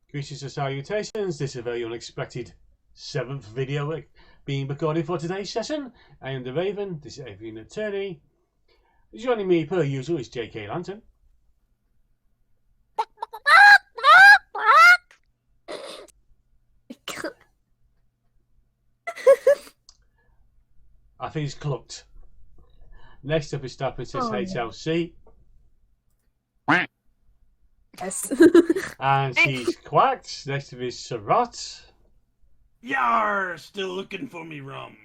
Greetings and salutations. This is a very unexpected 7th video being recorded for today's session. I am the Raven. This is AviaryLantern N. Joining me per usual is JKLantern. I think he's clucked. Next up is StarprincessHLC. Yes. And she's quacked. Next up is Sarot. Yar, still looking for me rum.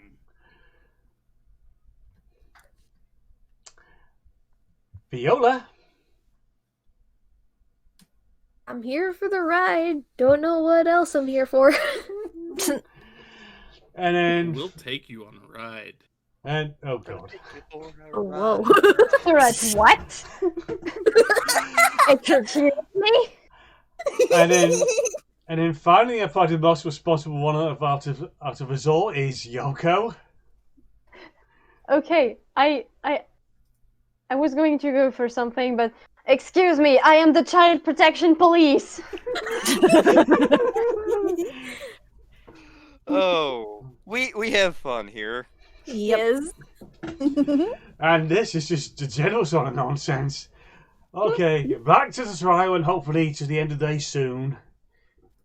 Viola. I'm here for the ride. Don't know what else I'm here for. And then We'll take you on a ride. and oh god. Oh, whoa. Right, what? Excuse me? And then finally, probably the most responsible one out of us all is Yoko. Okay, I was going to go for something, but excuse me, I am the Child Protection Police. Oh, we have fun here. Yes. And this is just the general sort of nonsense. Okay, back to the trial and hopefully to the end of the day soon.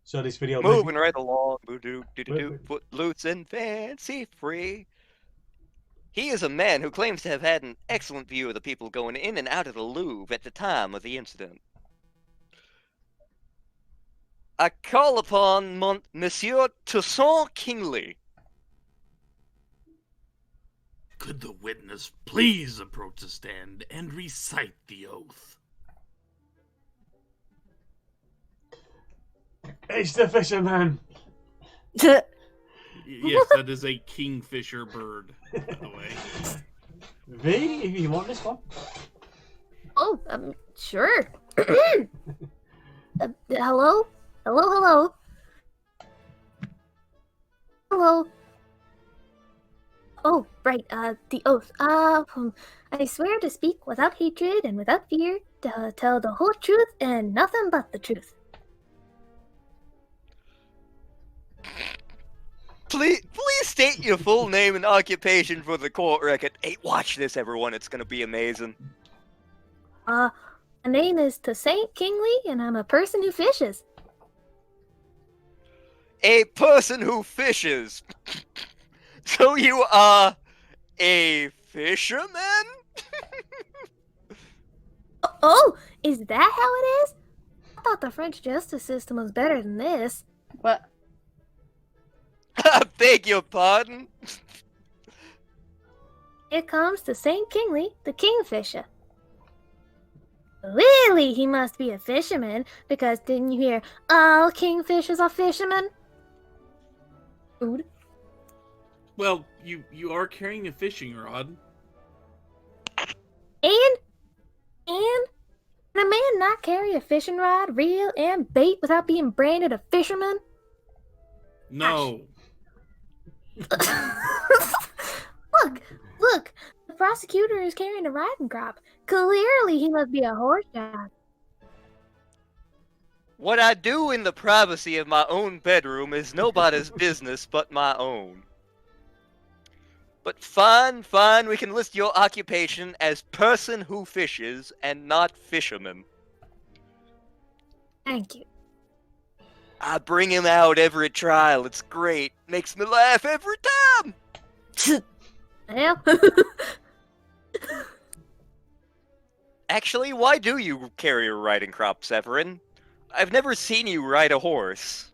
So this video Moving right along, footloose and fancy free. He is a man who claims to have had an excellent view of the people going in and out of the Louvre at the time of the incident. I call upon Monsieur Toussaint Kingsley. Could the witness please approach the stand and recite the oath? It's the fisherman. Yes, that is a kingfisher bird, by the way. V, if you want this one. Oh, sure. Hello? Hello? Hello? Oh, right, the oath. I swear to speak without hatred and without fear, to tell the whole truth and nothing but the truth. Please state your full name and occupation for the court record. Hey, watch this, everyone. It's gonna be amazing. My name is Toussaint Kingsley, and I'm a person who fishes. A person who fishes. So you are a fisherman? Oh, is that how it is? I thought the French justice system was better than this. What? I beg your pardon? Here comes Toussaint Kingsley, the kingfisher. Really, he must be a fisherman, because didn't you hear, all kingfishers are fishermen? Food. Well, you are carrying a fishing rod. And can a man not carry a fishing rod, reel, and bait without being branded a fisherman? No. Look, the prosecutor is carrying a riding crop. Clearly, he must be a horse dog. What I do in the privacy of my own bedroom is nobody's business but my own. But fine, we can list your occupation as person who fishes and not fisherman. Thank you. I bring him out every trial, it's great. Makes me laugh every time! Well, Actually, why do you carry a riding crop, Severin? I've never seen you ride a horse.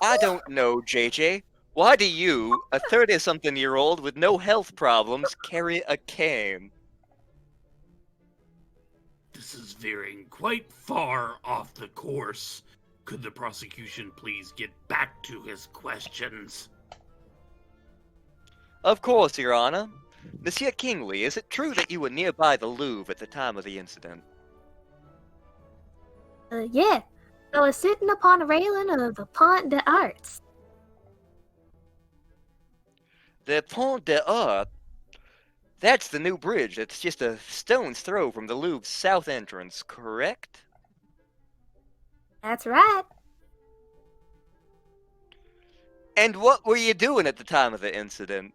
I don't know, JJ. Why do you, a 30-something-year-old with no health problems, carry a cane? This is veering quite far off the course. Could the prosecution please get back to his questions? Of course, Your Honor. Monsieur Kingsley, is it true that you were nearby the Louvre at the time of the incident? yeah. I was sitting upon a railing of the Pont des Arts. The Pont des Arts? That's the new bridge. It's just a stone's throw from the Louvre's south entrance, correct? That's right. And what were you doing at the time of the incident?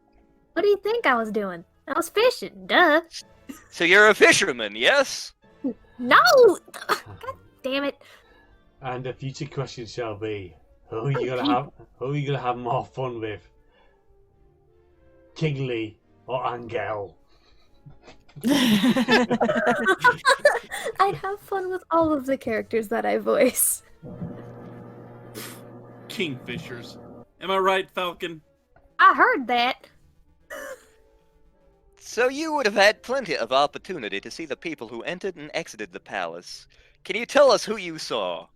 What do you think I was doing? I was fishing, duh. So you're a fisherman, yes? No! God damn it. And the future question shall be: who are you gonna have more fun with? Kingly or Angel? I'd have fun with all of the characters that I voice. Kingfishers. Am I right, Falcon? I heard that. So you would have had plenty of opportunity to see the people who entered and exited the palace. Can you tell us who you saw?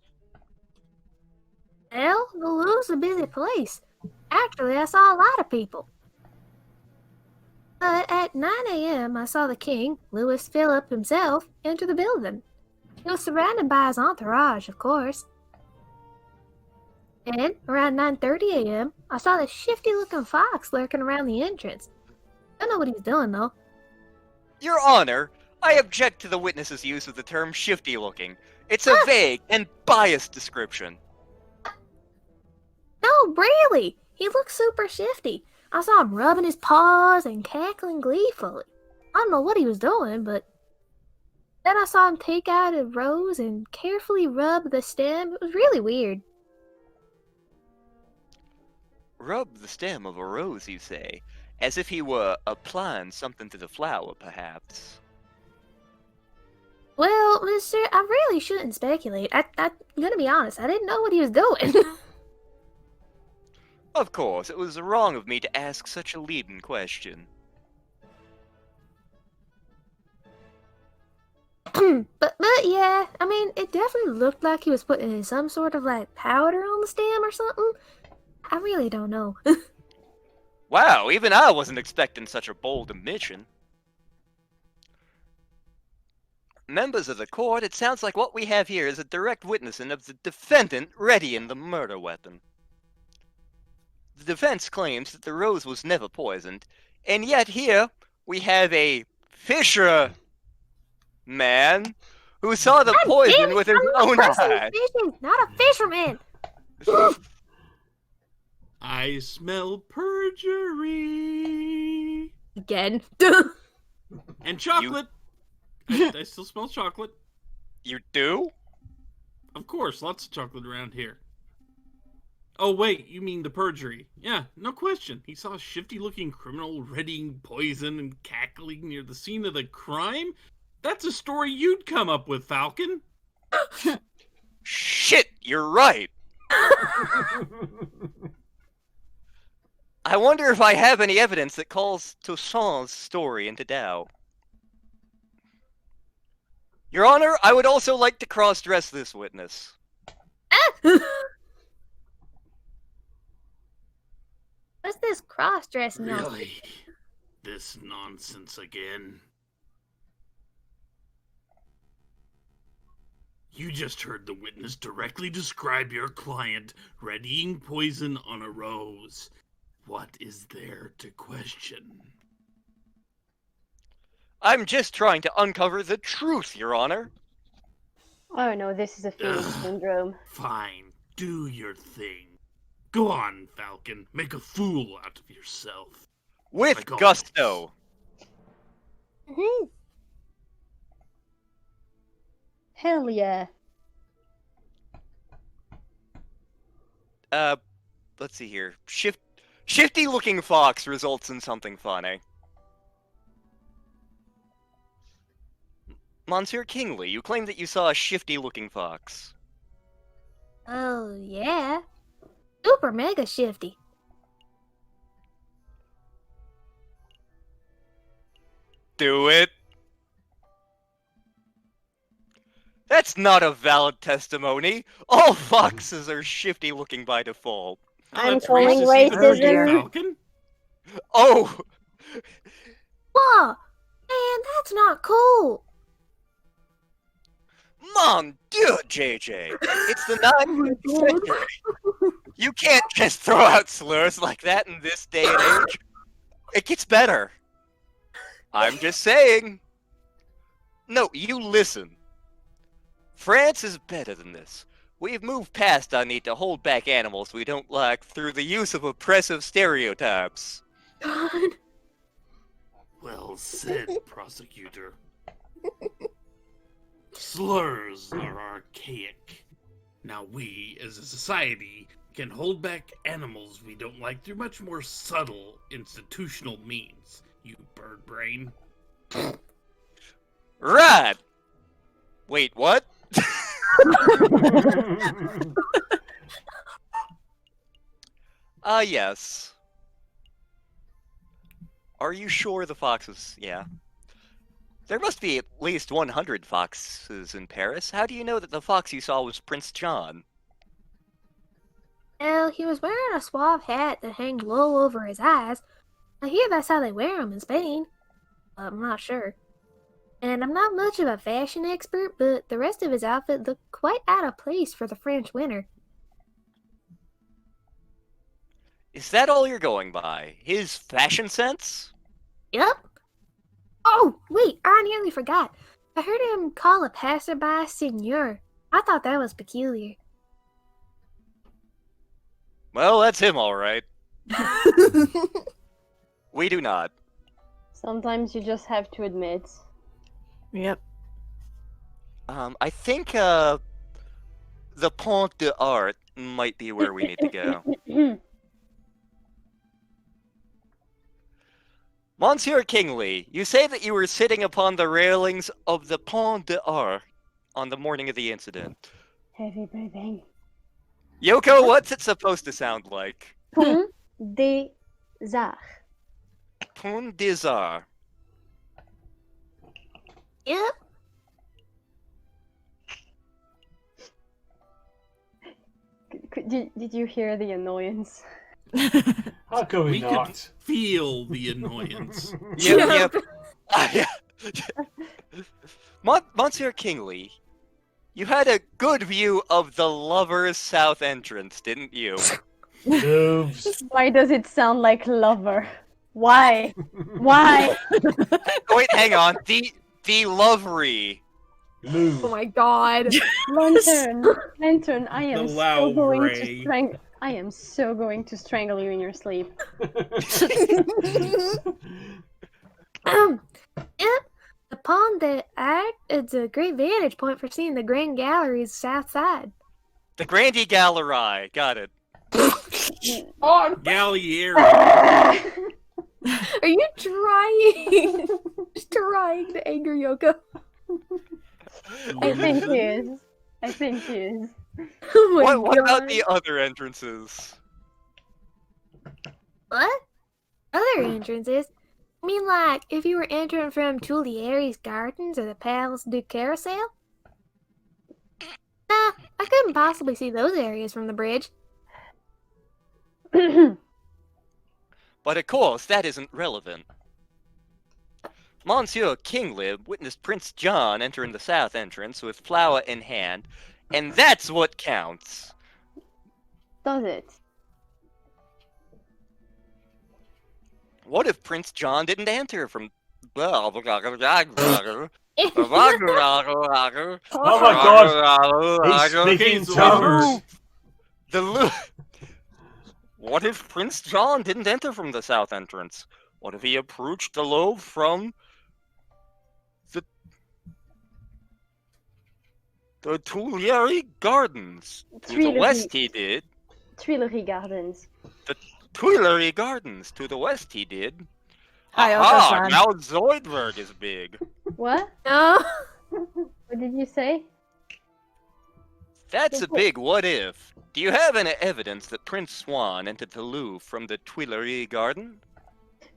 Well, the Louvre's a busy place. Actually, I saw a lot of people. But at 9 a.m., I saw the king, Louis Philip himself, enter the building. He was surrounded by his entourage, of course. And around 9:30 a.m., I saw this shifty-looking fox lurking around the entrance. Don't know what he was doing, though. Your Honor, I object to the witness's use of the term shifty-looking. It's a vague and biased description. No, really! He looked super shifty. I saw him rubbing his paws and cackling gleefully. I don't know what he was doing, but... Then I saw him take out a rose and carefully rub the stem. It was really weird. Rub the stem of a rose, you say? As if he were applying something to the flower, perhaps. Well, mister, I really shouldn't speculate. I'm gonna be honest, I didn't know what he was doing. Of course, it was wrong of me to ask such a leading question. but yeah, I mean, it definitely looked like he was putting some sort of, like, powder on the stem or something. I really don't know. Wow, even I wasn't expecting such a bold admission. Members of the court, it sounds like what we have here is a direct witnessing of the defendant readying the murder weapon. The defense claims that the rose was never poisoned, and yet here we have a fisher man who saw the poison with his own eyes. Fishing, not a fisherman. I smell perjury. Again. And chocolate. I still smell chocolate. You do? Of course, lots of chocolate around here. Oh, wait, you mean the perjury. Yeah, no question. He saw a shifty-looking criminal readying poison and cackling near the scene of the crime? That's a story you'd come up with, Falcon. Shit, you're right. I wonder if I have any evidence that calls Toussaint's story into doubt. Your Honor, I would also like to cross-dress this witness. What's this cross-dressing? Really? This nonsense again? You just heard the witness directly describe your client readying poison on a rose. What is there to question? I'm just trying to uncover the truth, Your Honor. Oh no, this is a Phoenix syndrome. Fine, do your thing. Go on, Falcon. Make a fool out of yourself. With Like always. gusto. Hell yeah. Let's see here. Shifty-looking fox results in something funny. Monsieur Kingly, you claim that you saw a shifty-looking fox. Oh, yeah. Super mega shifty. Do it. That's not a valid testimony. All foxes are shifty-looking by default. I'm That's calling racist, racism. Falcon. Oh! Whoa! Man, that's not cool. Mon Dieu, JJ! It's the 19th century. You can't just throw out slurs like that in this day and age. It gets better. I'm just saying. No, you listen. France is better than this. We've moved past our need to hold back animals we don't like through the use of oppressive stereotypes. God. Well said, prosecutor. Slurs are archaic. Now we, as a society, can hold back animals we don't like through much more subtle institutional means, you bird brain. Right! Wait, what? Yes. Are you sure the foxes? Yeah. There must be at least 100 foxes in Paris. How do you know that the fox you saw was Prince John? Well, he was wearing a suave hat that hangs low over his eyes. I hear that's how they wear them in Spain. I'm not sure. And I'm not much of a fashion expert, but the rest of his outfit looked quite out of place for the French winter. Is that all you're going by? His fashion sense? Yep. Oh, wait, I nearly forgot. I heard him call a passerby Seigneur. I thought that was peculiar. Well, that's him, all right. We do not. Sometimes you just have to admit. Yep. I think, the Pont de Art might be where we need to go. Monsieur Kingley, you say that you were sitting upon the railings of the Pont de Art on the morning of the incident. Heavy breathing. Yoko, what's it supposed to sound like? Pont des Arts. Pont des Arts. Yep. Did you hear the annoyance? How can we We not? could feel the annoyance. Yep. Monsieur Kingley, you had a good view of the Lover's South entrance, didn't you? Moves. Why does it sound like lover? Why? Why? Wait, hang on. The Lovery. Move. Oh my god. Lantern, I am The so going to Lowry. strangle. I am so going to strangle you in your sleep. Yep. The Pont des Arts is a great vantage point for seeing the Grand Gallery's south side. The Grandi Gallery. Got it. Gallieri. Are you trying? Trying to anger Yoko? I think he is. I think he is. Oh my What god. about the other entrances? What? Other entrances? I mean, like, if you were entering from Tuileries Gardens or the Palace du Carousel? Nah, I couldn't possibly see those areas from the bridge. But of course, that isn't relevant. Monsieur Kingley witnessed Prince John entering the south entrance with flower in hand, and that's what counts. Does it? What if Prince John didn't enter from... Oh my god. He's speaking so tongues. What if Prince John didn't enter from the south entrance? What if he approached the Louvre from the Tuileries Gardens? To the west he did. Tuileries Gardens. Tuileries Gardens. To the west he did. Hi, Aha! Oko-san. Now Zoidberg is big. What? No. What did you say? That's a big what if. Do you have any evidence that Prince Swan entered the Louvre from the Tuileries Garden?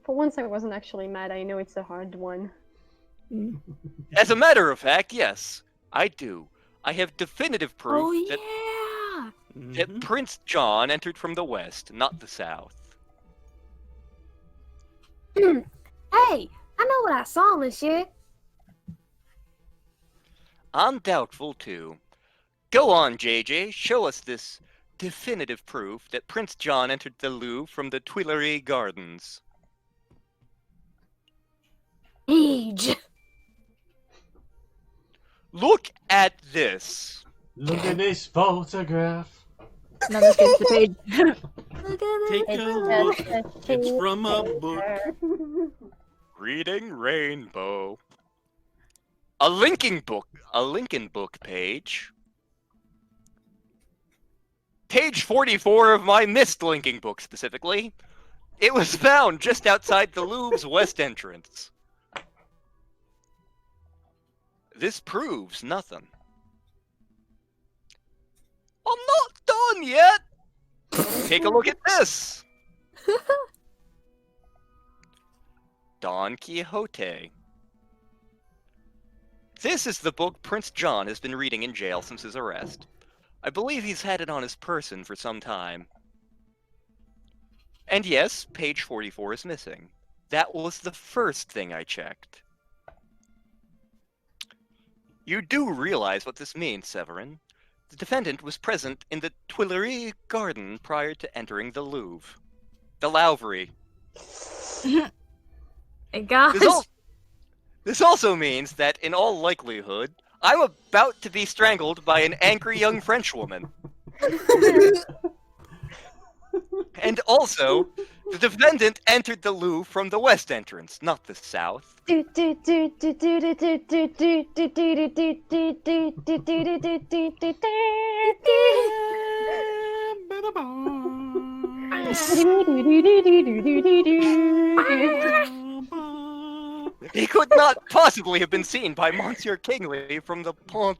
For once, I wasn't actually mad. I know it's a hard one. As a matter of fact, yes, I do. I have definitive proof Oh that, yeah. that Prince John entered from the west, not the south. Hey, I know what I saw, monsieur. I'm doubtful, too. Go on, JJ, show us this definitive proof that Prince John entered the Louvre from the Tuileries Gardens. page. Look at this. Look at this photograph. No, let's get to the page. Look at Take it. a look. It's from a book. Reading Rainbow. A Lincoln book page. Page 44 of my missed linking book, specifically. It was found just outside the Louvre's west entrance. This proves nothing. I'm not done yet! Take a look at this! Don Quixote. This is the book Prince John has been reading in jail since his arrest. I believe he's had it on his person for some time. And yes, page 44 is missing. That was the first thing I checked. You do realize what this means, Severin. The defendant was present in the Tuileries garden prior to entering the Louvre. The Louvre. Hey guys. This also means that, in all likelihood, I'm about to be strangled by an angry young Frenchwoman. And also, the defendant entered the Louvre from the west entrance, not the south. He could not possibly have been seen by Monsieur Kingsley from the Pont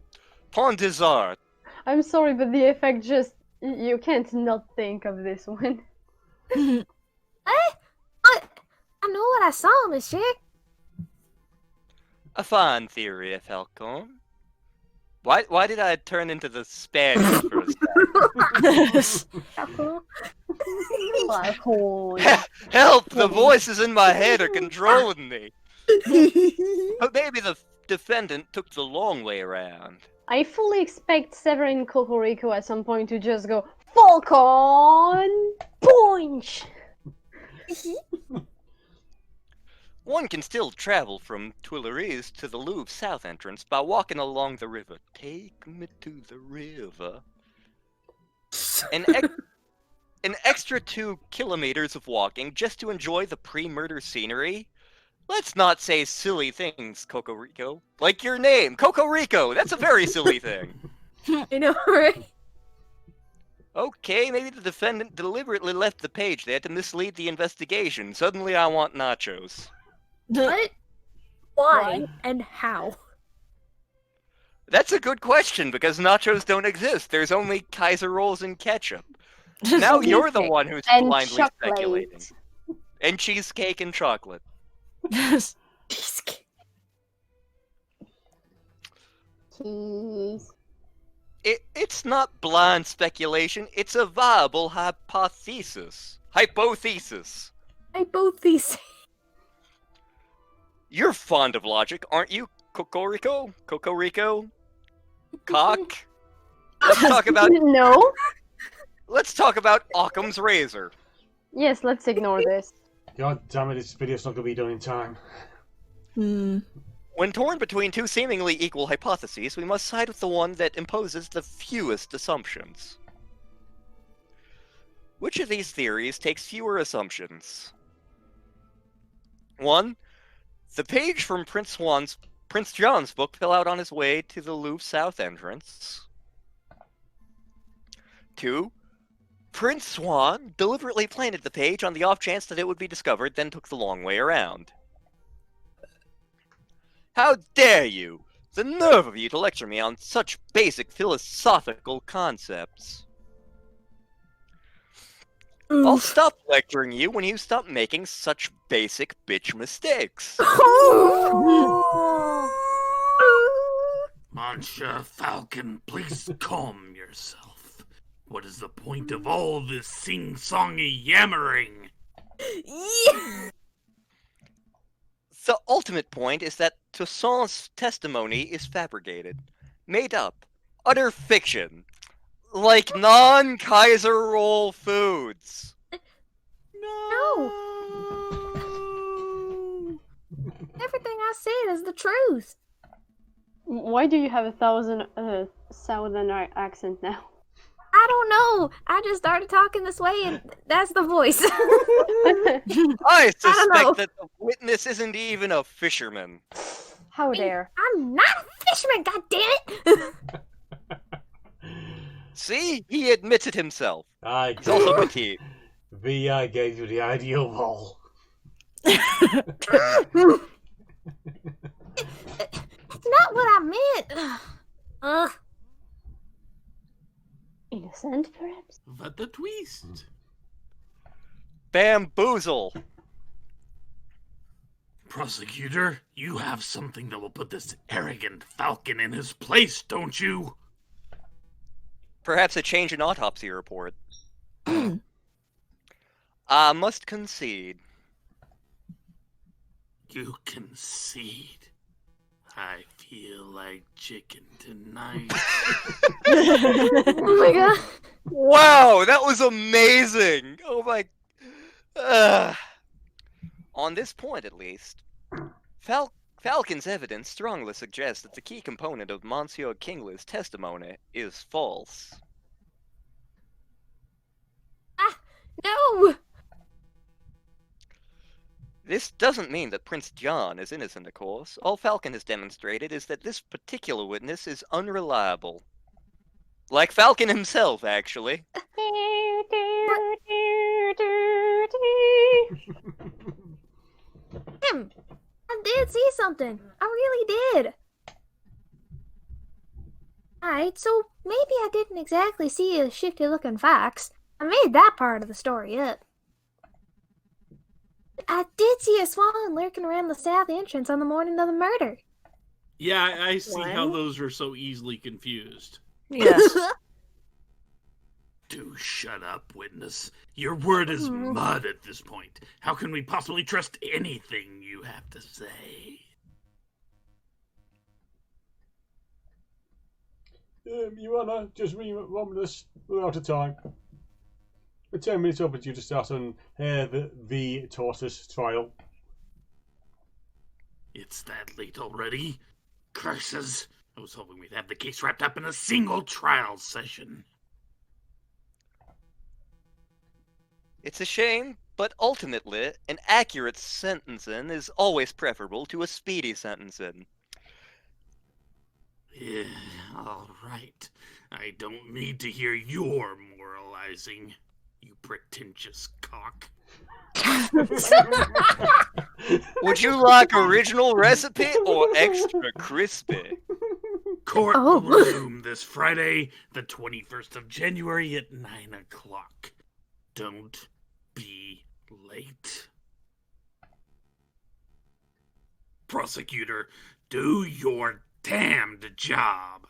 des Arts. I'm sorry, but the effect just... You can't not think of this one. I know what I saw, Monsieur. A fine theory, Falcon. Why did I turn into the Spanish for a second? Help! The voices in my head are controlling me. But maybe the defendant took the long way around. I fully expect Severin Cocorico at some point to just go, Falcon! Punch! One can still travel from Tuileries to the Louvre south entrance by walking along the river. Take me to the river. An extra 2 kilometers of walking just to enjoy the pre-murder scenery? Let's not say silly things, Cocorico. Like your name, Cocorico! That's a very silly thing. You know, right? Okay, maybe the defendant deliberately left the page there to mislead the investigation. Suddenly I want nachos. What? Why? And how? That's a good question, because nachos don't exist. There's only Kaiser rolls and ketchup. Now you're the one who's And blindly chocolate. speculating. And cheesecake and chocolate. Cheesecake. Keys. It's not blind speculation, it's a viable hypothesis. Hypothesis. I both these. You're fond of logic, aren't you, Cocorico? Cocorico? Cock? No? Let's talk about Occam's razor. Yes, let's ignore this. God damn it, this video's not going to be done in time. When torn between two seemingly equal hypotheses, we must side with the one that imposes the fewest assumptions. Which of these theories takes fewer assumptions? 1. The page from Prince John's book fell out on his way to the Louvre South entrance. 2. Prince Swan deliberately planted the page on the off chance that it would be discovered, then took the long way around. How dare you! The nerve of you to lecture me on such basic philosophical concepts. I'll stop lecturing you when you stop making such basic bitch mistakes. Monsieur Falcon, please calm yourself. What is the point of all this sing-songy yammering? The ultimate point is that Toussaint's testimony is fabricated, made up, utter fiction, like non-Kaiser roll foods. No. Everything I said is the truth. Why do you have a southern accent now? I don't know. I just started talking this way, and that's the voice. I know. suspect that the witness isn't even a fisherman. How dare. I'm not a fisherman, goddammit! See? He admits it himself. I He's also petite. VI gave you the ideal role. It's not what I meant. Ugh. Innocent, perhaps? What the twist? Bamboozle. Prosecutor, you have something that will put this arrogant falcon in his place, don't you? Perhaps a change in autopsy report. I must concede. You concede. I feel like chicken tonight. Oh my god. Wow, that was amazing! Oh my... On this point, at least, Falcon's evidence strongly suggests that the key component of Monsieur Kingley's testimony is false. No! This doesn't mean that Prince John is innocent, of course. All Falcon has demonstrated is that this particular witness is unreliable. Like Falcon himself, actually. I did see something. I really did. Alright, so maybe I didn't exactly see a shifty looking fox. I made that part of the story up. I did see a swan lurking around the south entrance on the morning of the murder. Yeah, I see how What? those are so easily confused. Yes. Do shut up, witness. Your word is mud at this point. How can we possibly trust anything you have to say? Your Honour, just run this. We're out of time. We're 10 minutes overdue to start on the tortoise trial. It's that late already? Curses! I was hoping we'd have the case wrapped up in a single trial session. It's a shame, but ultimately, an accurate sentencing is always preferable to a speedy sentencing. Yeah, all right. I don't need to hear your moralizing, you pretentious cock. Would you like original recipe or extra crispy? Court Oh. will resume this Friday, the 21st of January at 9 o'clock. Don't be late. Prosecutor, do your damned job.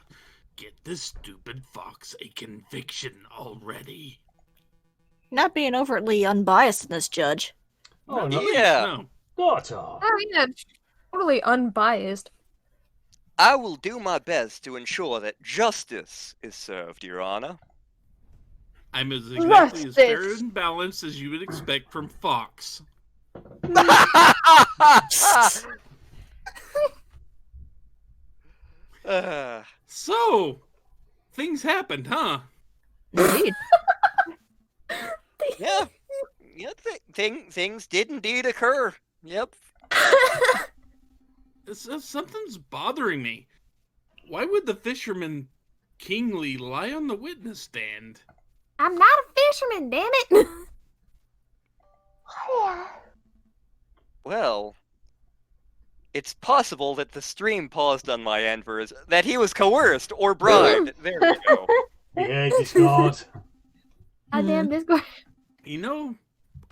Get this stupid fox a conviction already. Not being overtly unbiased in this, Judge. Oh, no. Yeah. No. Daughter. Oh yeah, totally unbiased. I will do my best to ensure that justice is served, Your Honor. I'm as exactly as fair Justice. and balanced as you would expect from Fox. So, things happened, huh? Indeed. Yeah, things did indeed occur. Yep. Something's bothering me. Why would the fisherman Kingley lie on the witness stand? I'm not a fisherman, damn it! Well, it's possible that the stream paused on my end for that he was coerced or bribed. There we go. Yeah, Discord. Goddamn Discord. You know,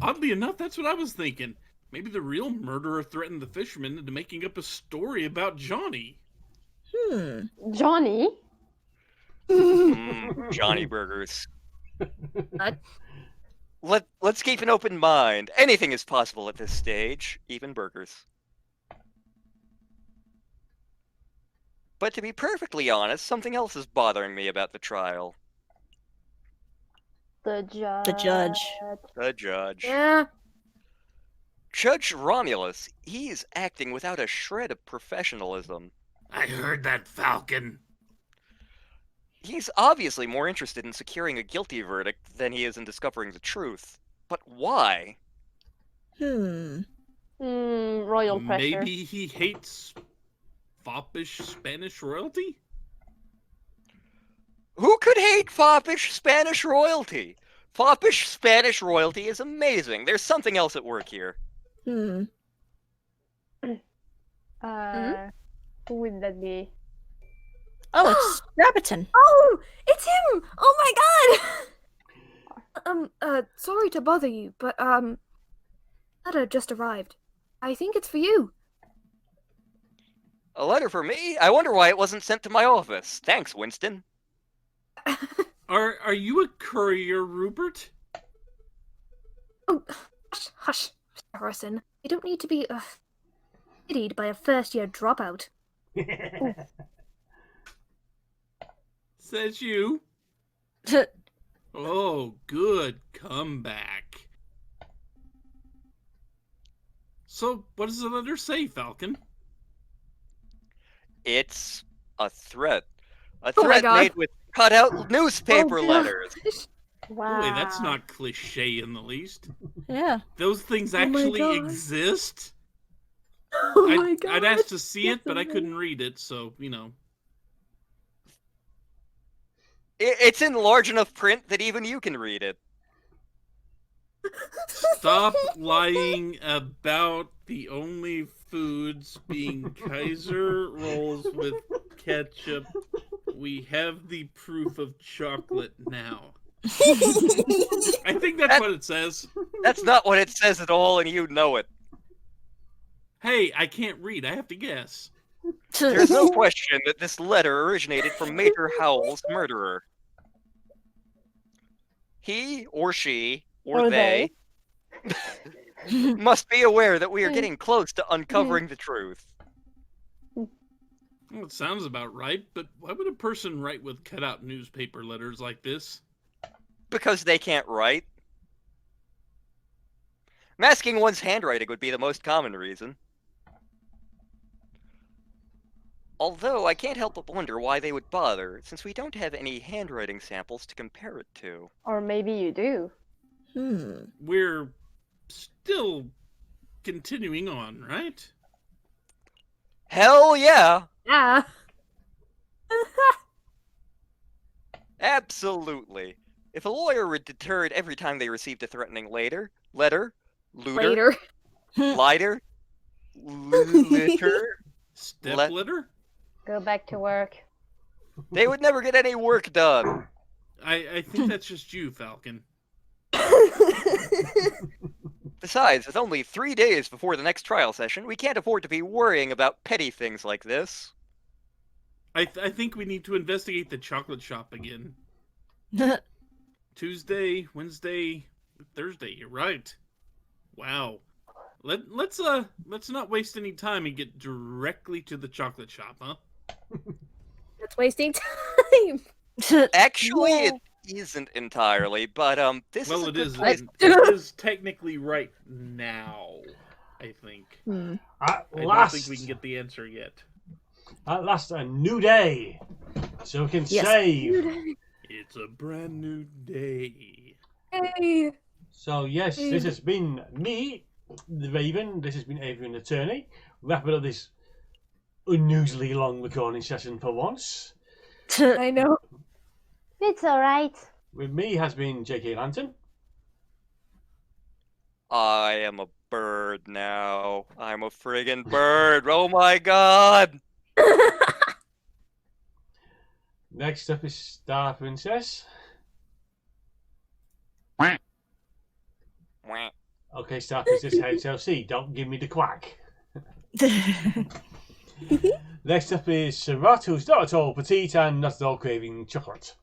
oddly enough, that's what I was thinking. Maybe the real murderer threatened the fisherman into making up a story about Johnny. Johnny? Johnny Burgers. What? Let's keep an open mind. Anything is possible at this stage, even burgers. But to be perfectly honest, something else is bothering me about the trial. The judge. The judge. The judge. Yeah. Judge Romulus, he's acting without a shred of professionalism. I heard that, Falcon. He's obviously more interested in securing a guilty verdict than he is in discovering the truth. But why? Royal pressure. Maybe he hates foppish Spanish royalty? Who could hate foppish Spanish royalty? Foppish Spanish royalty is amazing. There's something else at work here. Who would that be? Oh, it's Rabbiton. Oh, it's him! Oh my god! Sorry to bother you, but, letter just arrived. I think it's for you. A letter for me? I wonder why it wasn't sent to my office. Thanks, Winston. Are you a courier, Rupert? Oh, hush, Mr. Harrison. You don't need to be, pitied by a first-year dropout. Says you. Oh, good comeback. So, what does the letter say, Falcon? It's a threat. A Oh my threat God. made with cut-out newspaper Oh, God. letters. Wow. Boy, that's not cliche in the least. Yeah. Those things Oh my actually God. exist. Oh my god. I'd asked to see it, but I Yes, couldn't read it, so, you know. It's in large enough print that even you can read it. Stop lying about the only foods being Kaiser rolls with ketchup. We have the proof of chocolate now. I think that's what it says. That's not what it says at all, and you know it. Hey, I can't read. I have to guess. There's no question that this letter originated from Major Howell's murderer. He or she or they must be aware that we are getting close to uncovering the truth. Well, it sounds about right, but why would a person write with cutout newspaper letters like this? Because they can't write. Masking one's handwriting would be the most common reason. Although, I can't help but wonder why they would bother, since we don't have any handwriting samples to compare it to. Or maybe you do. We're still continuing on, right? Hell yeah! Yeah. Absolutely. If a lawyer were deterred every time they received a threatening letter, looter, Later. lighter, litter, Step litter? Go back to work. they would never get any work done. I think that's just you, Falcon. Besides, with only 3 days before the next trial session, we can't afford to be worrying about petty things like this. I think we need to investigate the chocolate shop again. Tuesday, Wednesday, Thursday. You're right. Wow. Let's not waste any time and get directly to the chocolate shop, huh? That's wasting time. Actually, it isn't entirely, but this is Well, a it good is. place. It is technically right now. I think. At I don't last, think we can get the answer yet. at last, a new day, so we can Yes. save. It's a brand new day. Hey. So yes, this has been me, the Raven. This has been Aviary Attorney. Wrapping up this unusually long recording session for once. I know. It's alright. With me has been JKLantern. I am a bird now. I'm a friggin' bird. Oh my god! Next up is Star Princess. Wah. Okay, Star Princess HLC. Don't give me the quack. Next up is Sarat, who's not at all petite and not at all craving chocolate.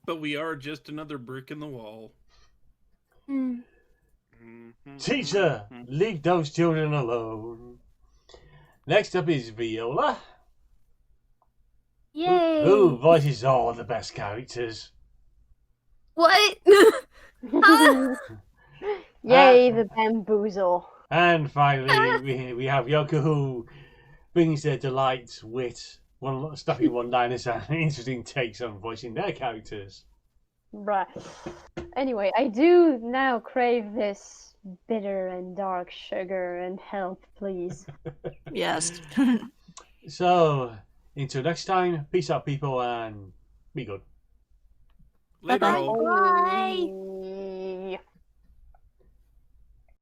But we are just another brick in the wall. Teacher, leave those children alone. Next up is Viola, Yay. who voices all the best characters. What? Huh? Yay, the bamboozle. And finally, we have Yoko, who brings their delight, wit, stuffy one-liners, and interesting takes on voicing their characters. Right. Anyway, I do now crave this bitter and dark sugar and help, please. Yes. So, until next time, peace out, people, and be good. Later, Bye-bye. all. Bye.